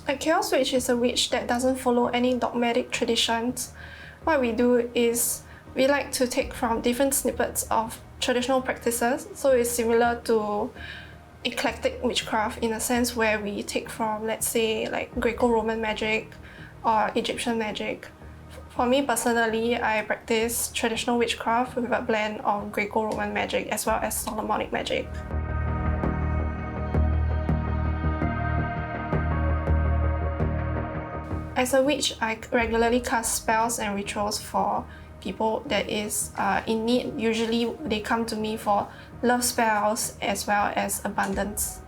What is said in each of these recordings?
A chaos witch is a witch that doesn't follow any dogmatic traditions. What we do is we like to take from different snippets of traditional practices, so it's similar to eclectic witchcraft in a sense where we take from, let's say, like Greco-Roman magic or Egyptian magic. For me personally, I practice traditional witchcraft with a blend of Greco-Roman magic as well as Solomonic magic. As a witch, I regularly cast spells and rituals for people that is in need. Usually they come to me for love spells as well as abundance.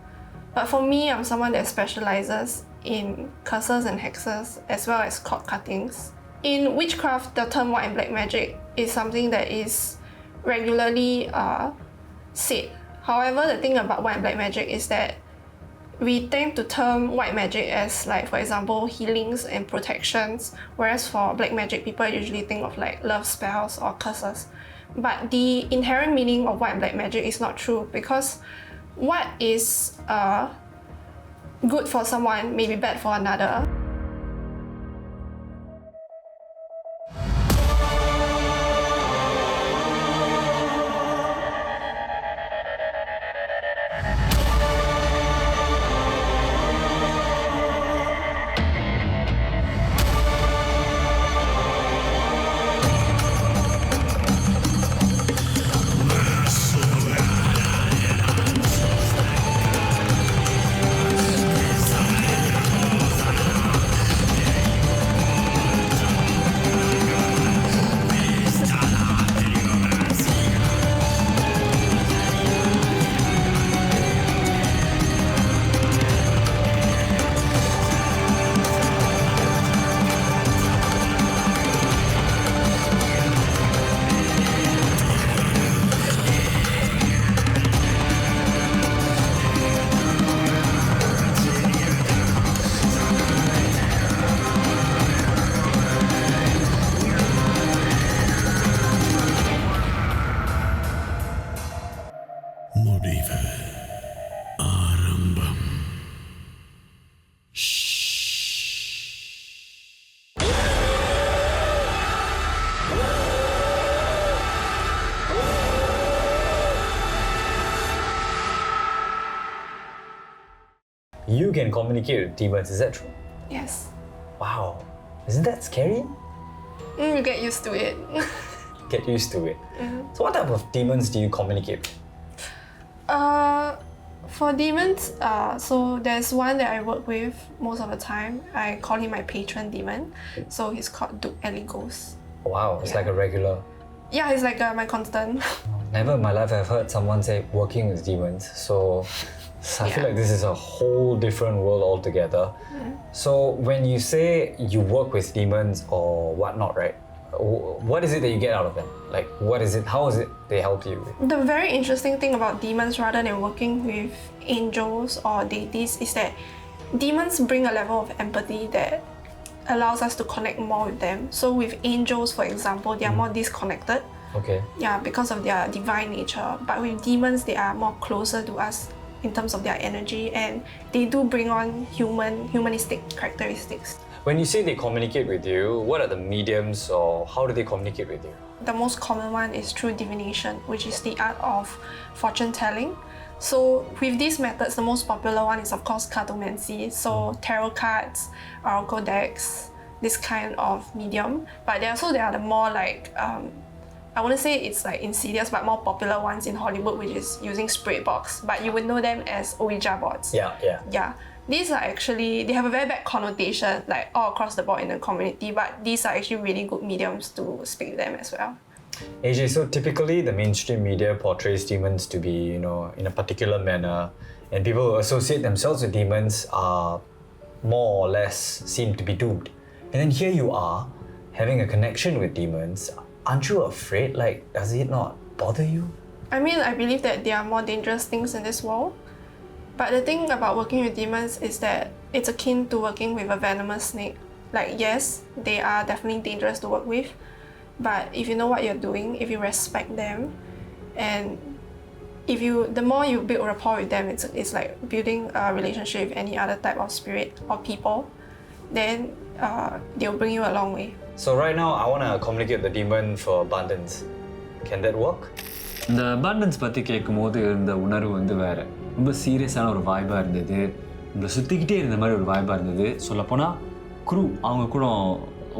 But for me, I'm someone that specializes in curses and hexes as well as cord cuttings. In witchcraft, the term white and black magic is something that is regularly said. However, the thing about white and black magic is that we tend to term white magic as, like, for example, healings and protections, whereas for black magic, people usually think of like love spells or curses. But the inherent meaning of white and black magic is not true, because what is good for someone may be bad for another. You can communicate with demons, is that true? Yes. Wow. Isn't that scary? You get used to it. Get used to it. So what type of demons do you communicate with? For demons, so there's one that I work with most of the time. I call him my patron demon. So he's called Duke Eligos. Wow, it's like a regular. Yeah, he's like my constant. Never in my life have heard someone say working with demons. So I feel like this is a whole different world altogether. So when you say you work with demons or whatnot, right? What is it that you get out of them? Like, what is it? How is it they help you? The very interesting thing about demons rather than working with angels or deities is that demons bring a level of empathy that allows us to connect more with them. So with angels, for example, they are more disconnected. Okay. Yeah, because of their divine nature. But with demons, they are more closer to us in terms of their energy, and they do bring on humanistic characteristics. When you say they communicate with you, what are the mediums or how do they communicate with you? The most common one is through divination, which is the art of fortune telling. So with these methods, the most popular one is of course cartomancy, so tarot cards, oracle decks, this kind of medium. But there are the more like, I wouldn't say it's like insidious, but more popular ones in Hollywood, which is using spirit box. But you would know them as Ouija boards. Yeah. These are actually, they have a very bad connotation, like all across the board in the community, but these are actually really good mediums to speak to them as well. AJ, so typically the mainstream media portrays demons to be, in a particular manner, and people who associate themselves with demons are more or less seem to be doomed. And then here you are, having a connection with demons. Aren't you afraid? Like, does it not bother you? I mean, I believe that there are more dangerous things in this world. But the thing about working with demons is that it's akin to working with a venomous snake. Like, yes, they are definitely dangerous to work with, but if you know what you're doing, if you respect them, and the more you build rapport with them, it's like building a relationship with any other type of spirit or people, then they'll bring you a long way. So right now, I want to communicate the demon for abundance. Can that work? இந்த abundance பற்றி கேட்கும்போது இருந்த உணர்வு வந்து வேறு, ரொம்ப சீரியஸான ஒரு வாய்ப்பாக இருந்தது, நம்மளை சுற்றிக்கிட்டே இருந்த மாதிரி ஒரு வாய்ப்பாக இருந்தது. சொல்லப்போனால் குரூ அவங்க கூட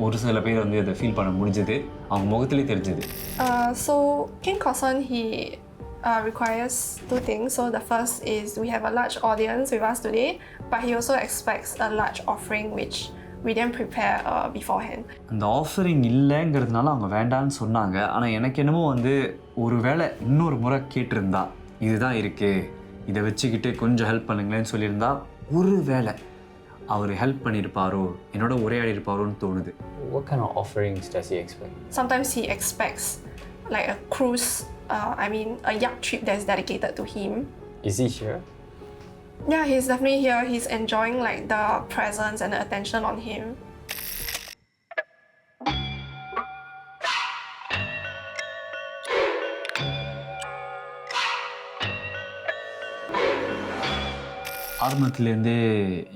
ஒரு சில பேர் வந்து அதை ஃபீல் பண்ண முடிஞ்சது, அவங்க முகத்திலே தெரிஞ்சது. So King Koson, he requires two things. So the first is we have a large audience with us today, but he also expects a large offering which we didn't prepare beforehand. அந்த offering இல்லைங்கிறதுனால அவங்க வேண்டான்னு சொன்னாங்க. ஆனால் எனக்கு என்னமோ வந்து ஒரு வேளை இன்னொரு முறை கேட்டிருந்தா, இதுதான் இருக்குது, இதை வச்சுக்கிட்டு கொஞ்சம் ஹெல்ப் பண்ணுங்களேன்னு சொல்லியிருந்தா ஒரு வேளை அவர் ஹெல்ப் பண்ணியிருப்பாரோ, என்னோட உரையாடி இருப்பாரோன்னு தோணுது. What kind of offerings does he expect? Sometimes he expects like a cruise, a yacht trip that's dedicated to him. Is he here? Yeah, he's definitely here. He's enjoying like the presence and the attention on him. ஆரம்பத்துலேருந்தே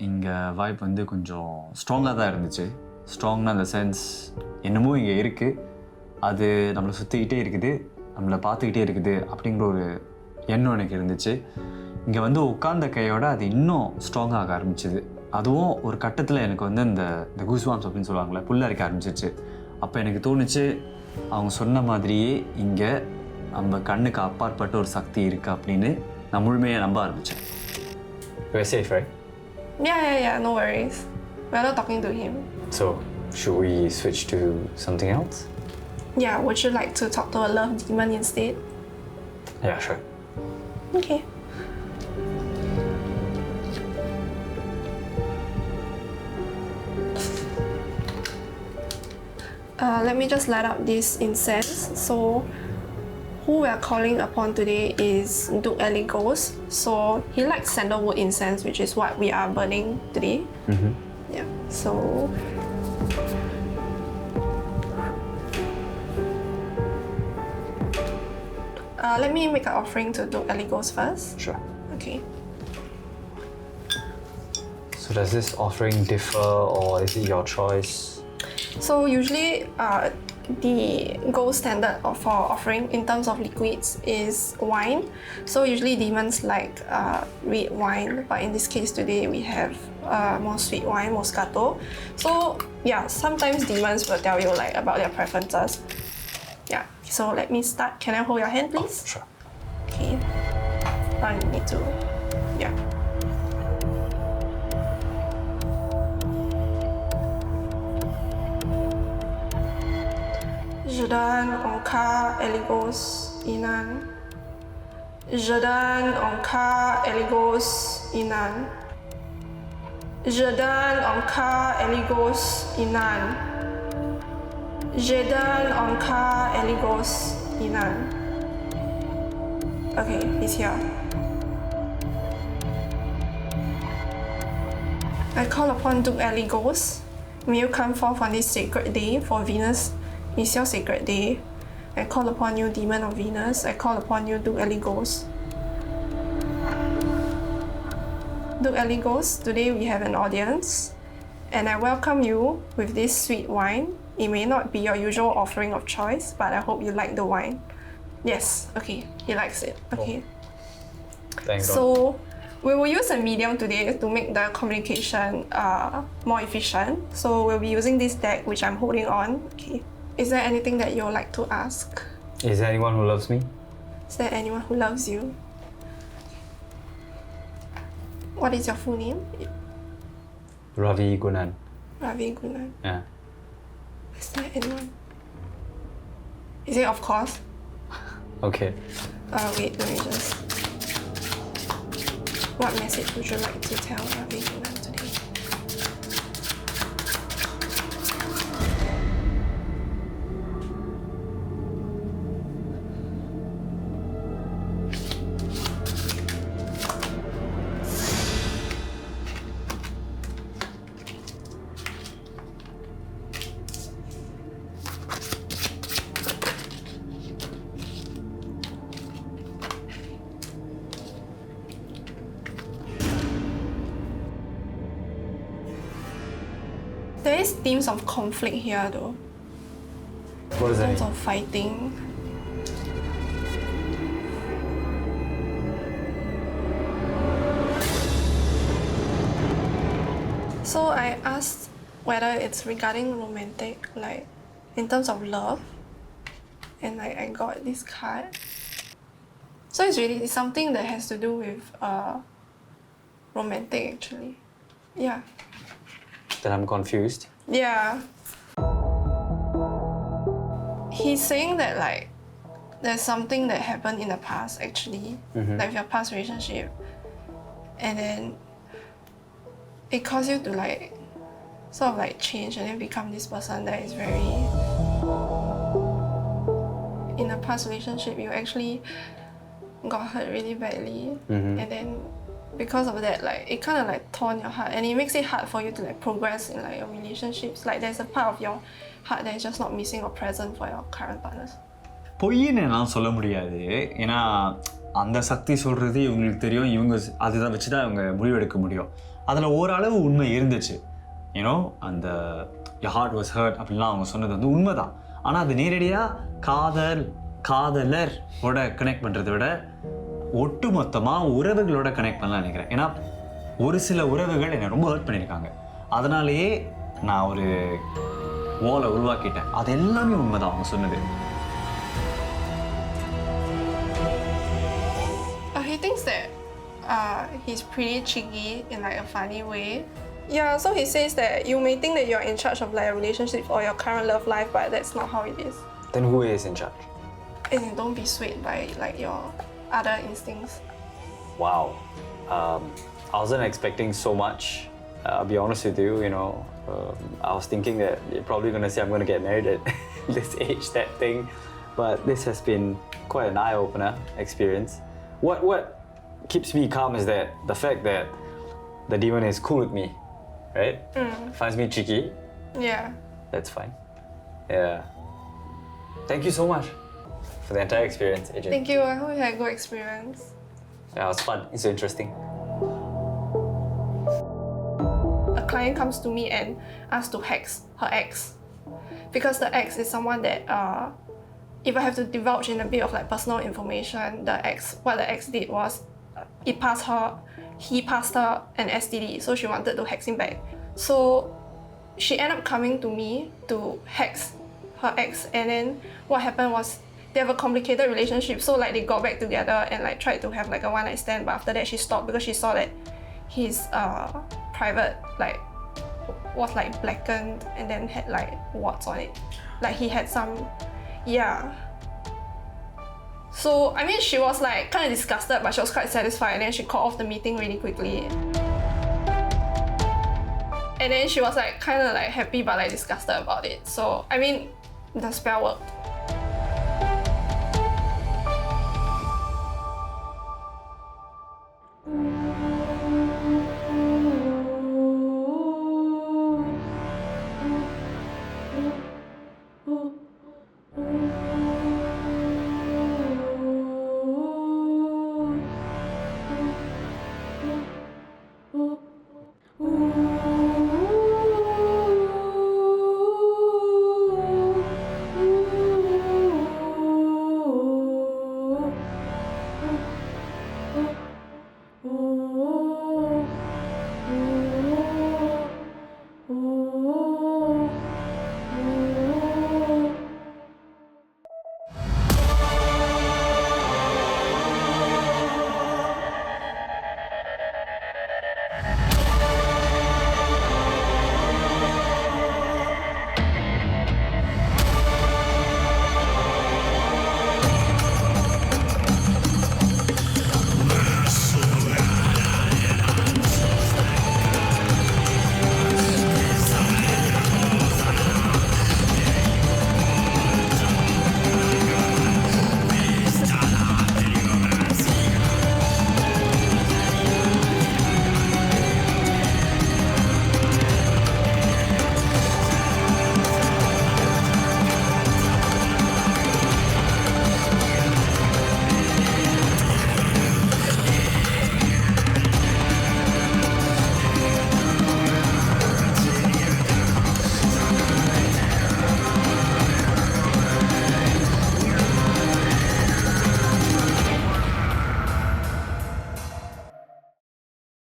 இங்கே vibe வந்து கொஞ்சம் ஸ்ட்ராங்காக தான் இருந்துச்சு. ஸ்ட்ராங்னா அந்த sense என்னமோ இங்கே இருக்குது, அது நம்மளை சுற்றிக்கிட்டே இருக்குது, நம்மளை பார்த்துக்கிட்டே இருக்குது அப்படிங்கிற ஒரு எண்ணம் எனக்கு இருந்துச்சு. இங்கே வந்து உட்கார்ந்த கையோட அது இன்னும் ஸ்ட்ராங்காக ஆரம்பிச்சிது. அதுவும் ஒரு கட்டத்தில் எனக்கு வந்து இந்த கூஸ்வாம்ஸ் அப்படின்னு சொல்லுவாங்களே, புல்லரிக்க ஆரம்பிச்சிச்சு. அப்போ எனக்கு தோணுச்சு, அவங்க சொன்ன மாதிரியே இங்கே நம்ம கண்ணுக்கு அப்பாற்பட்ட ஒரு சக்தி இருக்குது அப்படின்னு நான் முழுமையாக நம்ப ஆரம்பித்தேன். We're safe, right? Yeah, no worries. We're not talking to him. So, should we switch to something else? Yeah, would you like to talk to a love demon instead? Yeah, sure. Okay. Let me just light up this incense. So, who we are calling upon today is Duke Eligos. So, he likes sandalwood incense, which is what we are burning today. Mm-hmm. Yeah, so... let me make an offering to Duke Eligos first. Sure. Okay. So does this offering differ, or is it your choice? So usually the gold standard for offering in terms of liquids is wine. So usually demons like red wine, but in this case today we have more sweet wine, Moscato. So yeah, sometimes demons will tell you like about their preferences. Yeah, so let me start. Can I hold your hand, please? Oh, sure. Okay. I need to, yeah. Je donne encore Eligos Inan. Je donne encore Eligos Inan. Je donne encore Eligos Inan. Je donne encore Eligos Inan. Okay, he's here. I call upon Duke Eligos. May you come forth on this sacred day, for Venus is your sacred day. I call upon you, demon of Venus. I call upon you, Duke Eligos. Duke Eligos, today we have an audience, and I welcome you with this sweet wine. It may not be your usual offering of choice, but I hope you like the wine. Yes, okay, he likes it. Okay. Thank God. So we will use a medium today to make the communication more efficient. So we'll be using this deck, which I'm holding on. Okay. Is there anything that you would like to ask? Is there anyone who loves me? Is there anyone who loves you? What is your full name? Ravi Gunan. Ravi Gunan. Yeah. Is there anyone? Is it of course? Okay. Wait, let me just... What message would you like to tell Ravi Gunan today? is themes of conflict here though. What does that Themes mean? of fighting. So I asked whether it's regarding romantic, like in terms of love, and like I got this card. So it's something that has to do with romantic actually. Yeah. Then I'm confused. Yeah. He's saying that like there's something that happened in the past actually, like your past relationship, and then it caused you to like sort of like change and then become this person that is very. In a past relationship, you actually got hurt really badly, and then because of that, like it kind of like torn your heart, and it makes it hard for you to like progress in like your relationships. Like there's a part of your heart that is just not missing or present for your current partners. பொய்ன்னு நான் சொல்ல முடியாது. ஏன்னா அந்த சக்தி சொல்கிறது இவங்களுக்கு தெரியும், இவங்க அதுதான் வச்சு தான் இவங்க முடிவெடுக்க முடியும். அதில் ஓரளவு உண்மை இருந்துச்சு. யூனோ அந்த your heart was hurt அப்படின்லாம் அவங்க சொன்னது வந்து உண்மை தான். ஆனால் அது நேரடியாக காதலரோட கனெக்ட் பண்ணுறதை விட ஒட்டு மொத்தமாக உறவுகளோட கனெக்ட் பண்ணலாம் நினைக்கிறேன். ஏன்னா ஒரு சில உறவுகள் என்னை ரொம்ப ஹர்ட் பண்ணியிருக்காங்க. அதனாலேயே நான் ஒரு வாலை உருவாக்கிட்டேன். அது எல்லாமே உண்மை தான் அவங்க சொன்னது. He thinks that he's pretty cheeky in like a funny way. Yeah, so he says that you may think that you're in charge of like a relationship or your current love life, but that's not how it is. Then who is in charge? And don't be swayed by like your other instincts. Wow. I wasn't expecting so much. I'll be honest with you, you know. I was thinking that you're probably going to say I'm going to get married at this age, that thing. But this has been quite an eye-opener experience. What keeps me calm is that the fact that the demon is cool with me, right? Finds me cheeky. Yeah. That's fine. Yeah. Thank you so much for the entire experience, Adrian. Thank you. I hope you had a good experience. Yeah, it was fun. It's so interesting. A client comes to me and asks to hex her ex, because the ex is someone that if I have to divulge in a bit of like personal information, what the ex did was he passed her an STD, so she wanted to hex him back. So she ended up coming to me to hex her ex, and then what happened was they have a complicated relationship, so like they got back together and like tried to have like a one-night stand, but after that she stopped because she saw that his private like was like blackened and then had like warts on it. Like he had some, yeah. So I mean she was like kind of disgusted, but she was quite satisfied, and then she called off the meeting really quickly. And then she was like kind of like happy but like disgusted about it. So I mean the spell worked.